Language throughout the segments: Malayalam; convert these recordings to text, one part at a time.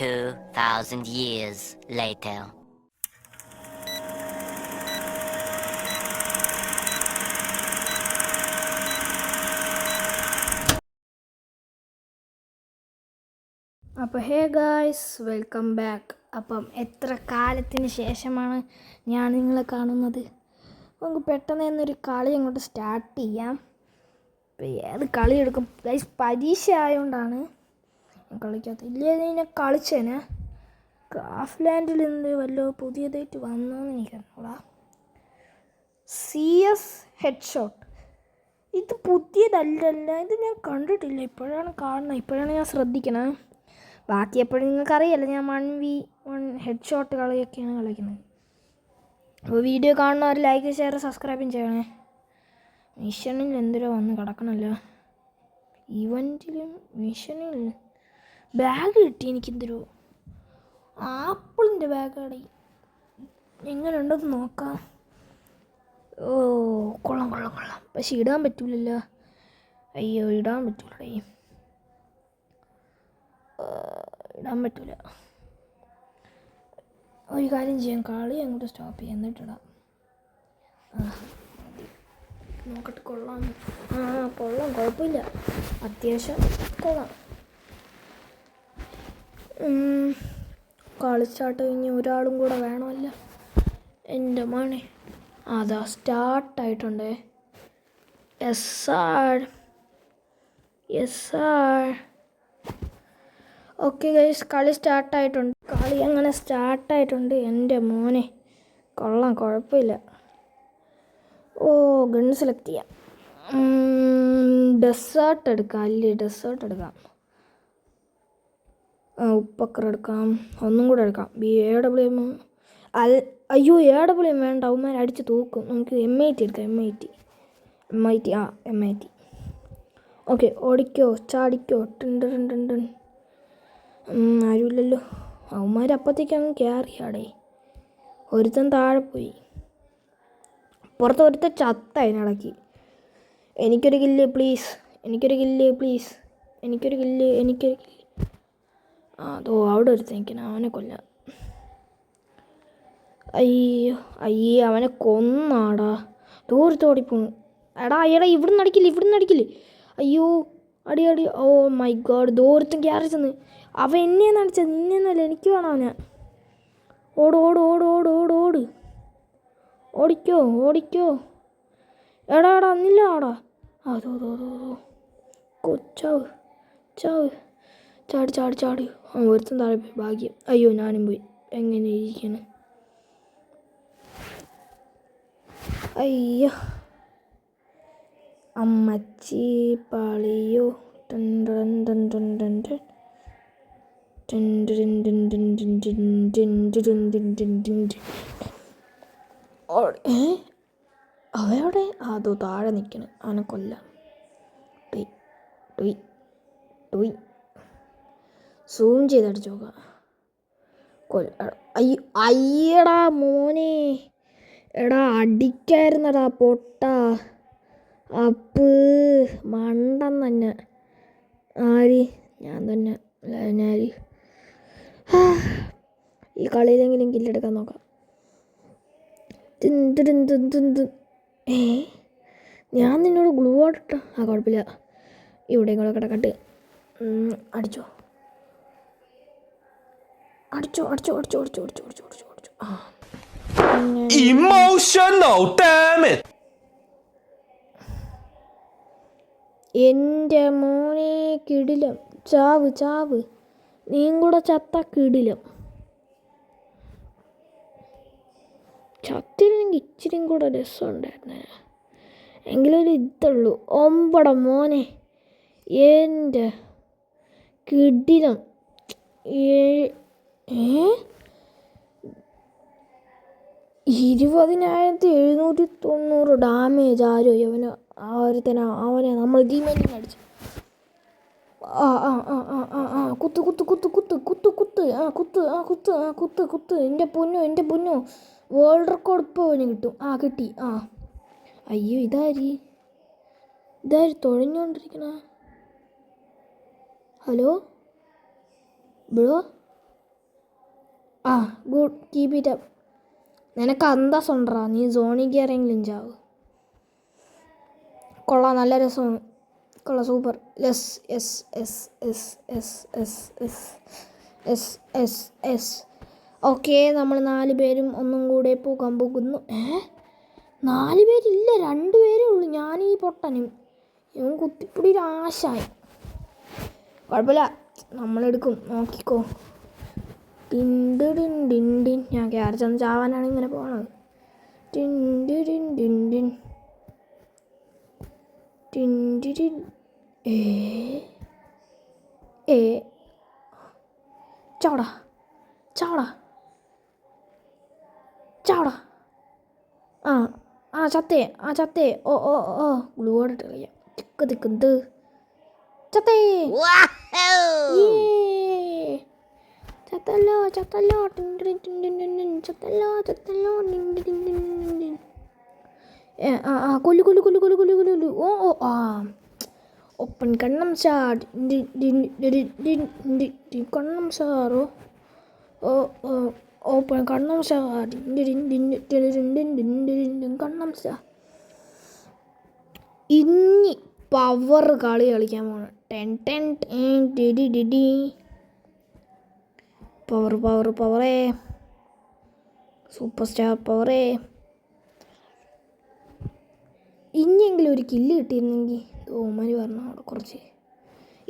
2,000 years later. അപ്പോൾ ഹേ ഗായ്സ്, വെൽക്കം ബാക്ക്. അപ്പം എത്ര കാലത്തിന് ശേഷമാണ് ഞാൻ നിങ്ങളെ കാണുന്നത്. നമുക്ക് പെട്ടെന്ന് തന്നൊരു കളി അങ്ങോട്ട് സ്റ്റാർട്ട് ചെയ്യാം. അപ്പോൾ ഏത് കളി എടുക്കും ഗൈസ്? പരീക്ഷ ആയതുകൊണ്ടാണ് കളിക്കാത്തത്. ഇല്ലെങ്കിൽ ഞാൻ കളിച്ചേനെ. ക്രാഫ്റ്റ് ലാൻഡിൽ നിന്ന് വല്ലോ പുതിയതായിട്ട് വന്നോന്ന് എനിക്കറിഞ്ഞൂടാ. CS ഹെഡ് ഷോട്ട്, ഇത് പുതിയതല്ലല്ല, ഇത് ഞാൻ കണ്ടിട്ടില്ല. ഇപ്പോഴാണ് കാണുന്നത്, ഇപ്പോഴാണ് ഞാൻ ശ്രദ്ധിക്കണേ. ബാക്കി എപ്പോഴും നിങ്ങൾക്കറിയാമല്ലോ, ഞാൻ 1v1 ഹെഡ് ഷോട്ട് കളിയൊക്കെയാണ് കളിക്കുന്നത്. അപ്പോൾ വീഡിയോ കാണുന്നവർ ലൈക്ക്, ഷെയർ, സബ്സ്ക്രൈബും ചെയ്യണേ. മിഷനിൽ എന്തിനോ വന്ന് കിടക്കണമല്ലോ, ഇവൻറ്റിലും മിഷനിൽ. ബാഗ് കിട്ടി എനിക്കെന്തൊരു ആപ്പിളിൻ്റെ ബാഗാണ്. എങ്ങനെ ഉണ്ടെന്ന് നോക്കാം. ഓ കൊള്ളാം കൊള്ളാം കൊള്ളാം. പക്ഷെ ഇടാൻ പറ്റില്ലല്ലോ. അയ്യോ, ഇടാൻ പറ്റില്ലേ, ഇടാൻ പറ്റില്ല. ഒരു കാര്യം ചെയ്യാം, കളി അങ്ങോട്ട് സ്റ്റോപ്പ് ചെയ്യാം, എന്നിട്ടിടാം. നോക്കട്ടെ, കൊള്ളാം. കൊള്ളാം, കുഴപ്പമില്ല, അത്യാവശ്യം കൊള്ളാം. കളിച്ചാട്ട് കഴിഞ്ഞ് ഒരാളും കൂടെ വേണമല്ലോ. എൻ്റെ മോനെ, അതാ സ്റ്റാർട്ടായിട്ടുണ്ട്. ഓക്കെ ഗൈസ്, കളി സ്റ്റാർട്ടായിട്ടുണ്ട്. കളി അങ്ങനെ സ്റ്റാർട്ടായിട്ടുണ്ട്. എൻ്റെ മോനെ, കൊള്ളാം, കുഴപ്പമില്ല. ഓ, ഗൺ സെലക്ട് ചെയ്യാം. ഡെസേർട്ട് എടുക്കാം. അല്ലേ, ഡെസേർട്ട് എടുക്കാം. ഉപ്പക്കർ എടുക്കാം. ഒന്നും കൂടെ എടുക്കാം. AWM. അയ്യോ, AWM വേണ്ട, അവന്മാർ അടിച്ച് തൂക്കും. നമുക്ക് M80 എടുക്കാം. M80. ഓക്കെ, ഓടിക്കോ, ചാടിക്കോ. ടിൻ. ആരുമില്ലല്ലോ. അവന്മാർ അപ്പത്തേക്ക് അങ്ങ് കയറിയാടേ. ഒരുത്തൻ താഴെ പോയി. പുറത്ത് ഒരുത്തൻ ചത്ത അതിനിടയ്ക്ക്. എനിക്കൊരു കില്ല് പ്ലീസ്. അതോ അവിടെ ഒരുത്തൻ നിൽക്കണം, അവനെ കൊല്ലാം. അയ്യോ, അവനെ കൊന്നാടാ. ദൂരത്തോടിപ്പോണു. എടാ ഇവിടുന്ന് അടിക്കില്ലേ. അയ്യോ, അടി. ഓ മൈ ഗോഡ്, ദൂരത്തും കയറി ചെന്ന്. അവൻ എന്നെയാണ് അടിച്ചത്, നിന്നെയൊന്നുമല്ല, എനിക്ക് വേണം അവനെ. ഓട്. ഓടിക്കോ. എടാ അന്നില്ല ആടാ. അതോ കൊച്ചാവ്. ചാടി. ഒരുത്തും താഴെ പോയി, ഭാഗ്യം. അയ്യോ, ഞാനും പോയി. എങ്ങനെ ഇരിക്കുന്നു? അയ്യോ, അമ്മച്ചി പാളിയോ. അവയുടെ അതോ താഴെ നിൽക്കണം, അവനെ കൊല്ലാം. ടോയ് സൂം ചെയ്തടിച്ചു നോക്കാം. അയ്യടാ മോനെ, എടാ അടിക്കായിരുന്നടാ പൊട്ട. അപ്പ് മണ്ടൻ തന്നെ. ആര്? ഞാൻ തന്നെ. ആര്? ഈ കളിയിലെങ്കിലും കില്ലെടുക്കാൻ നോക്കാം. ഞാൻ നിന്നോട് ഗ്ലൂ ആട്ടിട്ട. കുഴപ്പമില്ല, ഇവിടെയും കൂടെ കിടക്കട്ട്. അടിച്ചോ. Emotional damage. എൻ്റെ മോനെ, കിടിലം. ചാവ്. നീയും കൂടെ ചത്ത കിടിലം. ചത്തിരുന്നെങ്കിൽ ഇച്ചിരിയും കൂടെ രസമുണ്ടായിരുന്നേ. എങ്കിലൊരു ഇതുള്ളൂ. ഒമ്പട മോനെ, എൻ്റെ കിടിലം. 20,790 ഡാമേജ്. ആരോ അവനെ നമ്മൾ ഡിമേജിങ് അടിച്ചു. കുത്ത്. എൻ്റെ പൊന്നോ, വേൾഡ് റെക്കോർഡ് ഇപ്പോൾ അവന് കിട്ടും. കിട്ടി. അയ്യോ, ഇതാര് തുഴഞ്ഞുകൊണ്ടിരിക്കണ? ഹലോ ബ്രോ, ആ ഗുഡ് കീപ് ഇറ്റ് അപ്പ്. നിനക്ക് അന്തസ്സുണ്ടറാ, നീ സോണി കയറിയെങ്കിലും ചാവ്. കൊള്ളാം, നല്ല രസമാണ്, കൊള്ളാം, super. Yes yes yes yes yes yes yes yes yes yes. Okay, നമ്മൾ 4 പേരും ഒന്നും കൂടെ പോകാൻ പോകുന്നു. 4 പേരില്ല, 2 പേരേ ഉള്ളൂ, ഞാനീ പൊട്ടനും. ഇവൻ കുത്തിപ്പൊടി ആശായി. കുഴപ്പമില്ല, നമ്മളെടുക്കും, നോക്കിക്കോ. Tin tin tin tin. ഞാൻ കയറി ചെന്ന് ചാവാനാണ് ഇങ്ങനെ പോണത്. Tin tin tin tin tin tin. ഏ ചാവടാ ചാവടാ ചാവടാ. ആ ആ ചത്തേ, ആ ചത്തേ. ഓ ഓ ഓ ഗ്ലൂ ഇട്ട് കളിയാം. തിക്ക് തിക്കുന്നത് ചത്തേ. ചത്തല്ലോ ചത്തല്ലോ ചത്തല്ലോ ചത്തല്ലോ. ആ കൊല്ലു കൊല്ലു കൊല്ലു കൊല്ലു കൊല്ലു കൊല്ലു. ഓ ഓ ആ ഓപ്പൺ കണ്ണം സാർ. കണ്ണം സാറോ. ഓ ഓ ഓപ്പൺ കണ്ണം സാർ. കണ്ണം സാർ. ഇനി പവർ കളി കളിക്കാൻ പോകണം. പവർ പവർ പവറേ, സൂപ്പർ സ്റ്റാർ പവറേ. ഇനിയെങ്കിലും ഒരു കില്ല് കിട്ടിയിരുന്നെങ്കിൽ ഓമാര് പറഞ്ഞു അവിടെ കുറച്ച്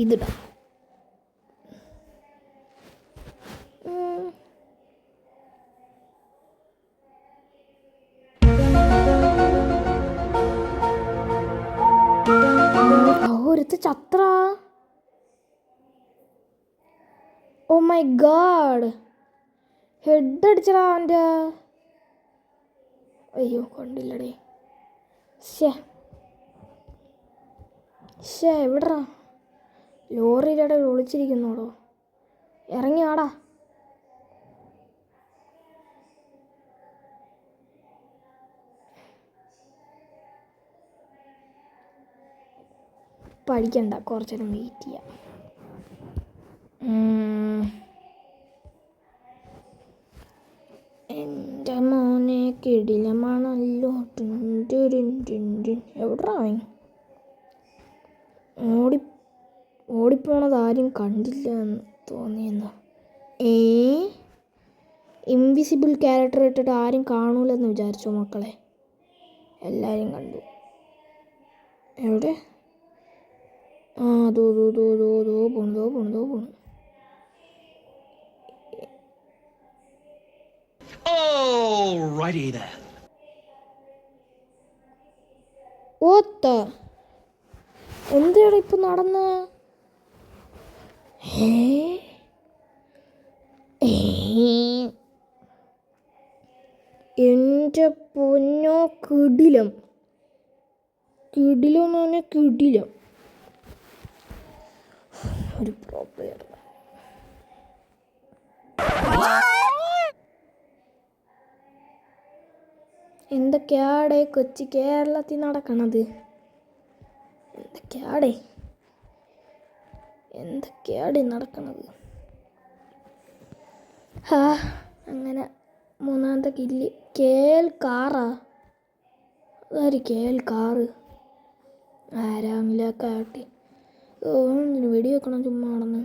ഇതിടാം. ഒരുത്ത് ചത്ര. ഓ മൈ ഗാഡ്, ഹെഡ് അടിച്ചടാ അവൻ്റെ. അയ്യോ കണ്ടില്ലടേ. എവിടാ ലോറിയുടെ ഒളിച്ചിരിക്കുന്നോടോ. ഇറങ്ങി ആടാ. പഠിക്കണ്ട, കുറച്ച് നേരം വെയിറ്റ് ചെയ്യാം. എൻ്റെ മോനെ കിടിലമാണല്ലോ. എവിടാ ഓടിപ്പോണത് ആരും കണ്ടില്ല എന്ന് തോന്നിയെന്നാ. ഇൻവിസിബിൾ ക്യാരക്ടർ ഇട്ടിട്ട് ആരും കാണൂലെന്ന് വിചാരിച്ചോ മക്കളെ? എല്ലാവരും കണ്ടു. എവിടെ? ആ ദോ ദോ ദോ ദോ ദോ പോണു ദോ പോണു ദോ പോണു. ഓത്ത എന്താണ് ഇപ്പം നടന്ന? എൻ്റെ പൊന്നോ, കിടിലം കിടിലം എന്ന് പറഞ്ഞാൽ കിടിലം. ഒരു പ്രോ പ്ലെയർ. എന്തൊക്കെയാടേ കൊച്ചി കേരളത്തിൽ നടക്കണത്? എന്തൊക്കെയാടേ നടക്കണത്? അങ്ങനെ 3ാമത്തെ കില്ല്. KL കാറാ? അതാര് KL കാറ്? ആരാമില്ലാക്കാട്ടി വെടി വെക്കണം ചുമ്മാ നടന്ന്.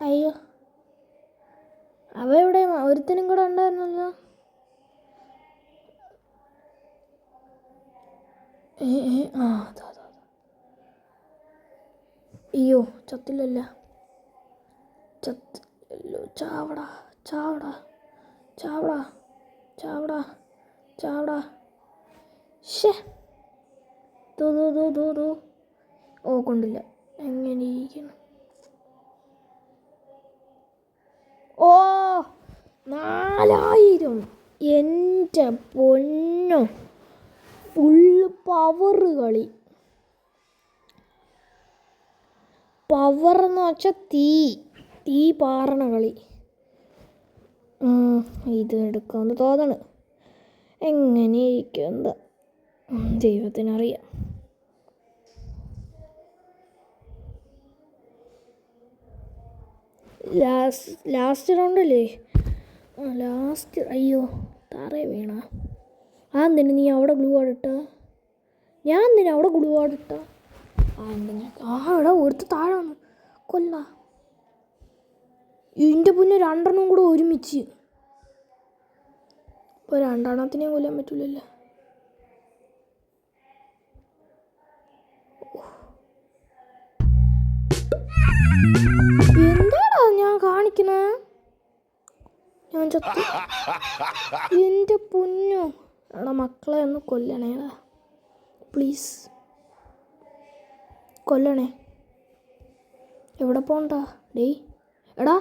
അയ്യോ, അവ ഇവിടെ ഒരുത്തനും കൂടെ ഉണ്ടായിരുന്നല്ലോ. ആ അതാ. അയ്യോ ചത്തില്ലല്ലോ. ചാവടാ ചാവടാ ചാവടാ ചാവടാ ചാവടാ. ഓ കൊണ്ടില്ല. എങ്ങനെ ഇരിക്കണം? ഓ 4000. എൻ്റെ പൊന്നോ, ഫുള്ള് പവർ കളി. പവർ എന്ന് വെച്ചാൽ തീ പാറണ കളി. ഇത് എടുക്കാമെന്ന് തോന്നണ്. എങ്ങനെ ഇരിക്കും എന്താ ദൈവത്തിനറിയാം. ലാസ്റ്റ് റൗണ്ടല്ലേ? ആ ലാസ്റ്റ്. അയ്യോ താറേ വീണ. ആ എന്തിനു നീ അവിടെ ഗ്ലൂ ആടിട്ട? ഞാൻ എന്തിനാ അവിടെ ഗ്ലൂ ആടിട്ട? എടാ ഒരുത്ത് താഴെ വന്ന് കൊല്ല. ഇതിൻ്റെ പിന്നെ രണ്ടെണ്ണം കൂടെ ഒരുമിച്ച്. ഇപ്പോൾ രണ്ടെണ്ണത്തിനെ കൊല്ലാൻ പറ്റൂലല്ലോ. എന്താടാ ഞാൻ കാണിക്കണേ? ഞാൻ ചത്തു. എൻ്റെ പൊന്നോ. എടാ മക്കളെ ഒന്ന് കൊല്ലണേടാ പ്ലീസ്. കൊല്ലണേ. എവിടെ പോണ്ട? ഡേയ് എടാ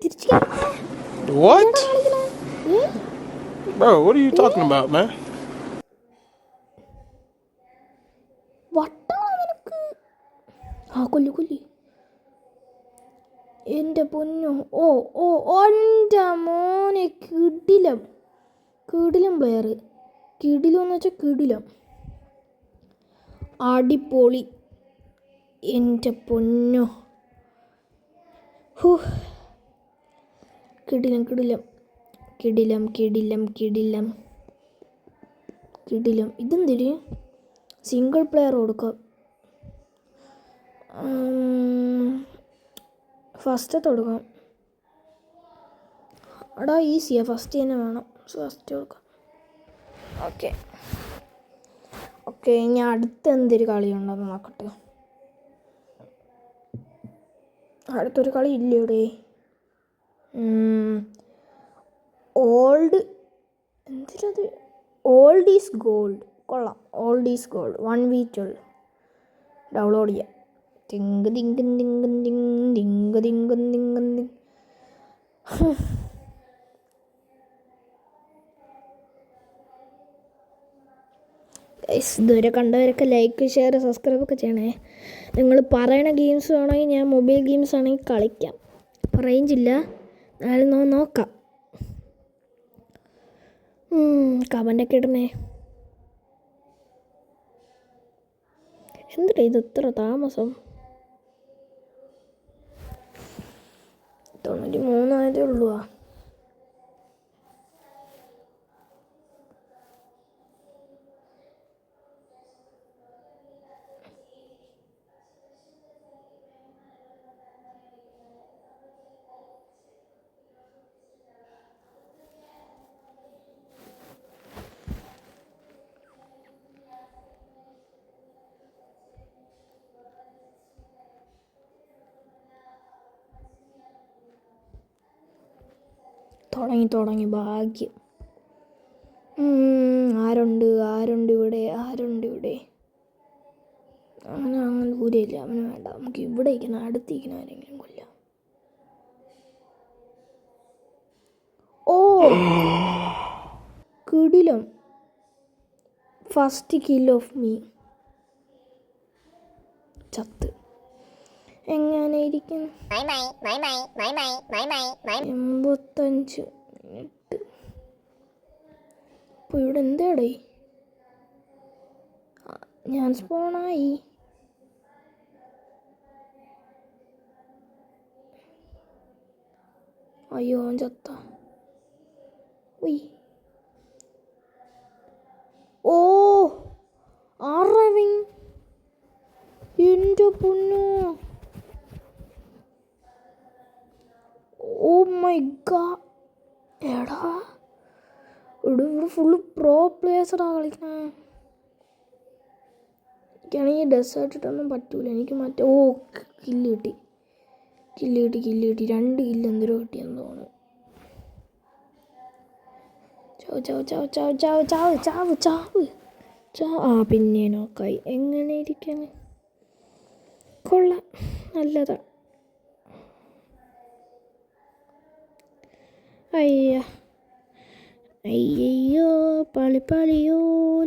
തിരിച്ചു. What? Bro, what are you talking about, man? വട്ടാ നിനക്ക്. ആ കൊല്ലി. എൻ്റെ പൊന്നു. എൻ്റെ മോനെ കിടിലം പ്ലെയർ. കിടിലം എന്ന് വെച്ചാൽ കിടിലം. അടിപൊളി. എൻ്റെ പൊന്നു. കിടിലം. ഇതെന്തിന് സിംഗിൾ പ്ലെയർ കൊടുക്കാം? ഫസ്റ്റത്തെ കൊടുക്കാം. എടാ ഈസിയാ, ഫസ്റ്റ് തന്നെ വേണം. ഫസ്റ്റ് കൊടുക്കാം. ഓക്കെ ഇനി അടുത്ത എന്തൊരു കളിയുണ്ടെന്ന് നോക്കട്ടെ. അടുത്തൊരു കളി ഇല്ലേ ഇവിടെ? Old is gold. കൊള്ളാം. Old is gold 1v12 download ചെയ്യാം. തിങ്ക് ഇതുവരെ കണ്ടവരൊക്കെ ലൈക്ക് ഷെയർ സബ്സ്ക്രൈബ് ഒക്കെ ചെയ്യണേ. നിങ്ങൾ പറയണ ഗെയിംസ് വേണമെങ്കിൽ ഞാൻ മൊബൈൽ ഗെയിംസ് ആണെങ്കിൽ കളിക്കാം. ഇപ്പോൾ റേഞ്ചില്ല, എന്നാലും നോക്കാം. കമൻ്റൊക്കെ ഇടണേ. എന്തിനാ ഇത് ഇത്ര താമസം? 93 ആയതേ ഉള്ളൂ. തുടങ്ങി ഭാഗ്യം. ആരുണ്ട് ഇവിടെ? അങ്ങനെ ദൂരമില്ല. അവന് വേണ്ട. നമുക്ക് ഇവിടെ ഇരിക്കണം, അടുത്തിരിക്കണം. ആരെങ്കിലും കൊല്ലാം. കിടിലം. First kill of me. ചത്ത്. എങ്ങനെ ഇരിക്കുന്നു? 85 മിനിറ്റ്. അപ്പോൾ ഇവിടെ എന്താടേ? ഞാൻ സ്പോണായി. അയ്യോ അവൻ ചത്ത. ആറവിങ്. എൻ്റെ പൊന്നോ. Oh my God. എടാ ഇവിടെ ഫുള്ള് പ്രോ പ്ലേയേഴ്സാണ് കളിക്കണേ. എനിക്കാണെങ്കിൽ ഡെസേർട്ടിട്ടൊന്നും പറ്റൂല. എനിക്ക് കില്ല് കിട്ടി. 2 കില്ല് എന്തോരോ കിട്ടിയെന്ന് തോന്നുന്നു. ചാവ്. പിന്നെ നോക്കായി. എങ്ങനെ ഇരിക്കാന്? കൊള്ളാം, നല്ലതാ. അയ്യോ പാളിയോ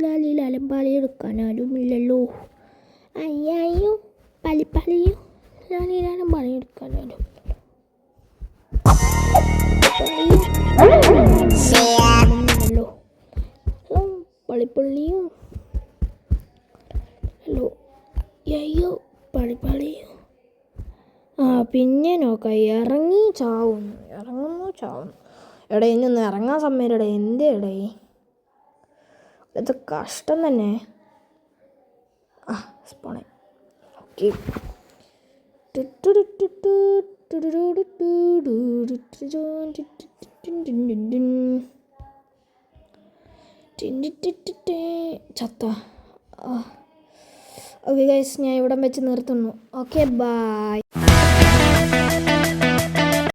ലാലിലാലും പാളി എടുക്കാനാലും ഇല്ലല്ലോ. അയ്യോ പാളിയോ ലാലിലാലും പാളി എടുക്കാനാലും ല്ലോ. പള്ളിയും ഹലോ. അയ്യോ പാളിയോ പിന്നെ നോക്കാം. ഇറങ്ങി ചാവുന്നു, ഇറങ്ങുന്നു ചാവുന്നു. എടാ ഇനി ഒന്ന് ഇറങ്ങാൻ സമയമില്ലടേ. എന്തേ എടേ, ഇത് കഷ്ടം തന്നെ. സ്പോണേ. ഓക്കെ, ചത്ത. ഓക്കെ ഗൈസ്, ഞാൻ ഇവിടം വെച്ച് നിർത്തുന്നു. Okay bye.